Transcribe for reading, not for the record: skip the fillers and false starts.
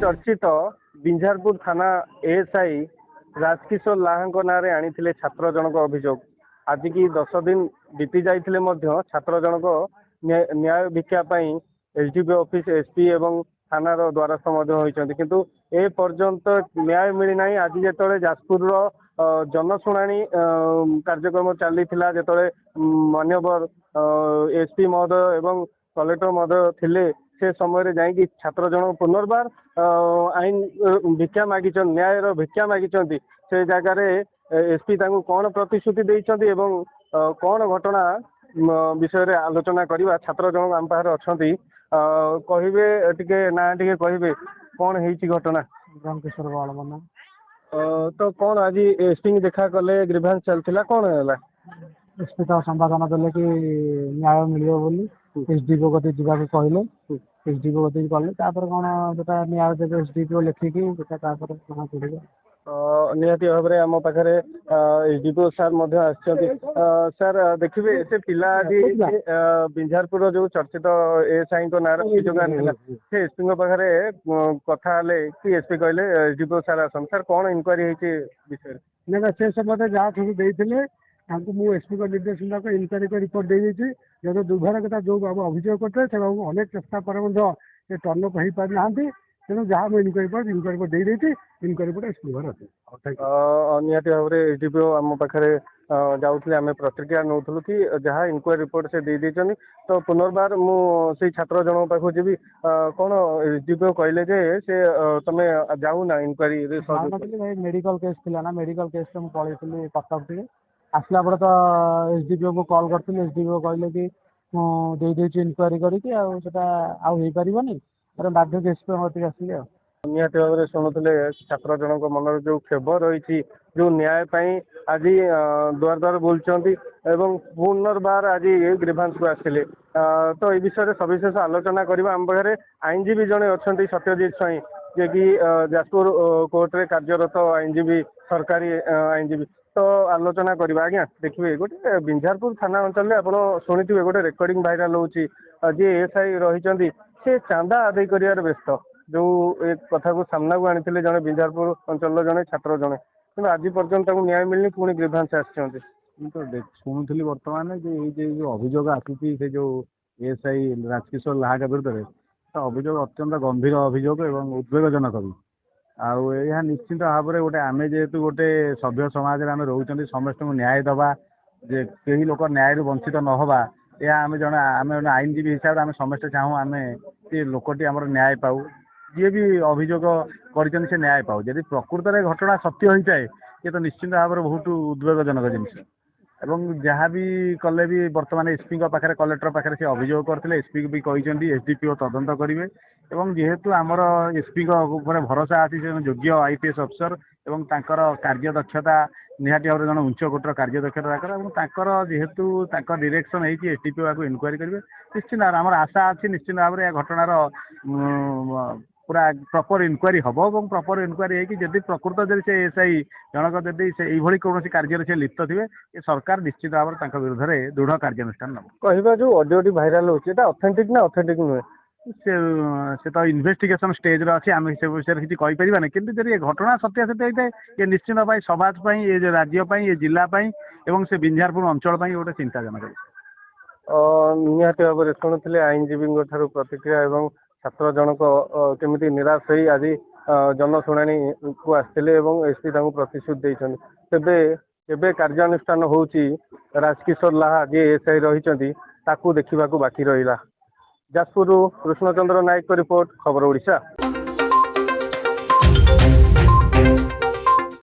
चर्चित बिंझारपुर थाना एएसआई राजकिशोर लाहांको नारे आनी छात्र जनक अभियोग आज की 10 दिन बीती जाइथिले मध्य छात्र जनक न्याय भिक्षा एसडीपी ऑफिस एसपी एवं थानार द्वारस्थ होती किंतु ए पर्यंत न्याय मिलना। आज जो जाजपुर जनशुणाणी कार्यक्रम चली जो मान्यवर एसपी महोदय एवं कलेक्टर महोदय थिले से समय जाइए छात्र जन पुनर्बार आईन भिक्षा मागी न्याय भिक्षा मागी से जगार एसपी कौन प्रतिश्रुति देइछन्ति एवं कौन घटना विषय आलोचना करवा छात्र जन आम पाखे अच्छा कहे टे ना टे कहे कौन है घटना तो कौन आज एसपी देखा कले ग्रीभांस चलता कौन है एसपी तो संवादना देले कि न्याय मिलियो बोली एसडीपी गति जावाक कहले एसडीपी गति कले कौन जो न्याय देवे एसडीपी लिखिकी कौन पड़े निहाती भाव में आम पाखे एसडीपी सार सार देखिए से पिला बिंझारपुर जो चर्चित एएसआई ना से एसपी पाखे कथा कि एसपी कहले एसडीपी सार आसन सार कौन इनक्वारी विषय ना से समय जहाँ सब देते एसपी निर्देश इनक्वारी रिपोर्ट दे जो दुर्भाग्य जो बाबू अभियोग करते से बाबू अनेक चेष्टा पर टर्न अप हो पारि ना तेणु जहाँ इनक्वारी रिपोर्ट दे इनक्वारी रिपोर्ट एसपी घर अच्छे निहाती भाव में एसडीपी आम पाखे जाऊे आम प्रतिक्रिया नौलु कि जहाँ इनक्वारी रिपोर्ट से देदें तो पुनर्बार मुझे छात्र जन पाखु जी कौन एसडीपी कहले जे से तुम जाऊ ना इनक्वारी मेडिकल केस थी ना मेडिकल केस पलैली कटक आसला तो एसडीपी को कॉल करती एसडीपी कहले कि मुझे इनक्वारी करनी बाध्य एसपी आसिले निहाती भाव में शुणुले छात्र जनक मन जो खेब रही जो न्याय आज द्वार द्वार बुलूं एवं पुनर्बार आज ग्रीभांस को आसते तो ये विषय सविशेष आलोचना करवा आम पाखे आईनजीवी जड़े अच्छा सत्यजित स्वाई जे कि जाजपुर कोर्ट रे कार्यरत आईनजीवी सरकारी आईनजीवी तो आलोचना करवा। आज्ञा देखिए गोटे बिंझारपुर थाना अंचल आप शुणी गोटे रेकर्डिंग भाइराल होची जी एएसआई रही से चांदा आदाय कर व्यस्त जो एक कथा को सामना को आनी जड़े बिंझारपुर अंचल जड़े छात्र जड़े कि आज पर्यंत न्याय मिलनी पुणी ग्रीभांस आसुँच शुणुली बर्तमान जो अभियोग आसूसी से जो एएसआई राजकिशोर लाहा विरुद्ध में अभियोग अत्यंत गंभीर अभियोग एवं उद्वेगजनक भी आउ निश्चित भाव में गोटे आम जेहेतु गोटे सभ्य समाज में रोचे समस्त न्याय दबा जे कई लोक न्याय वंचित न हवा या आम जन आम आईनजीवी हिसाब से आम समस्त चाहूँ आम लोकटी आम न्याय पाऊ जी भी अभियोग कर न्याय पाऊ यदि प्रकृत में घटना सत्य होता है ये तो निश्चित भाव में बहुत उद्वेगजनक जिनस एवं जहाँ भी कले भी वर्तमान एसपी पाखे कलेक्टर पाखे से अभियोग करते एसपी भी कहते एसडीपी तदंत करेंगे एवं जेहेतु आमर एसपी भरोसा अच्छी योग्य आईपीएस अफिसर एवं तांकर कार्यदक्षता निहाती भाव जन उच्च कोटर कार्यदक्षता जेहेतु डिरेक्शन है एसडीपी को इनक्वारी करेंगे निश्चित आम आशा अच्छी निश्चित भाव में घटनार पूरा प्रॉपर इनक्वारी हम और प्रॉपर इनक्वारी है कि जदि प्रकृत जब से एएसआई जनक जदि से कौन कार्य से लिप्त थे ये सरकार निश्चित भाव में विरुद्ध में दृढ़ कार्यानुष्ठान नब कहवा जो ऑडियो भाइराल होता ऑथेंटिक ना ऑथेंटिक नुहे से तो इन्वेस्टिगेशन स्टेज रे अच्छी आम से विषय किसी कहीपर कि जब ये घटना सत्यासत्य होता है ये निश्चित भाई समाज ये राज्य ये जिलापाई एवं से बिंझारपुर अंचल गोटे चिंताजनक निहाती भाव में शुणुले आईनजीवी प्रतिक्रिया एवं छात्र जनक केमिति निराश हो आज जनशुणाणी को आसते एसपी प्रतिश्रुति देते तेबे कार्यानुष्ठान होउची राजकिशोर लाहा जी एएसआई रही देखा बाकी रहा। जाजपुर कृष्णचंद्र नायक रिपोर्ट खबर ओडिशा।